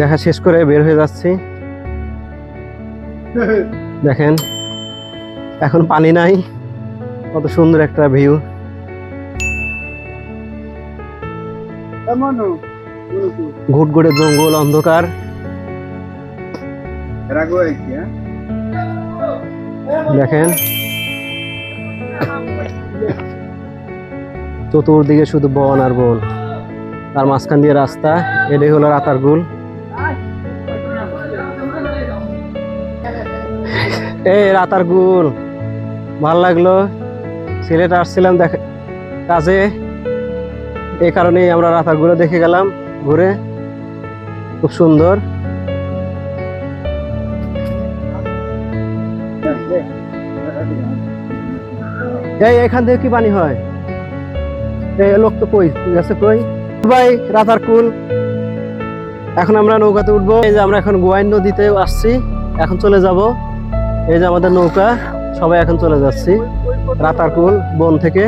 দেখা শেষ করে বের হয়ে যাচ্ছি। দেখেন এখন পানি নাই, কত সুন্দর একটা ভিউ। ঘুটঘুটে জঙ্গল, অন্ধকার। দেখেন চতুর্দিকে শুধু বন আর বন, তার মাঝখান দিয়ে রাস্তা। এটাই হলো রাতারগুল। এই রাতারগুল ভাল লাগলো। সিলেট আসছিলাম কাজে, এই কারণেই আমরা রাতারগুলো দেখে গেলাম ঘুরে। খুব সুন্দর। এই এখান থেকে কি পানি হয়? এই লোক তো কই গেছে, কই ভাই? রাতারকুল। এখন আমরা নৌকাতে উঠবো। এই যে আমরা এখন গোয়াইন নদীতে আসছি, এখন চলে যাব। এই যে আমাদের নৌকা, সবাই এখন চলে যাচ্ছি রাতারকুল বন থেকে।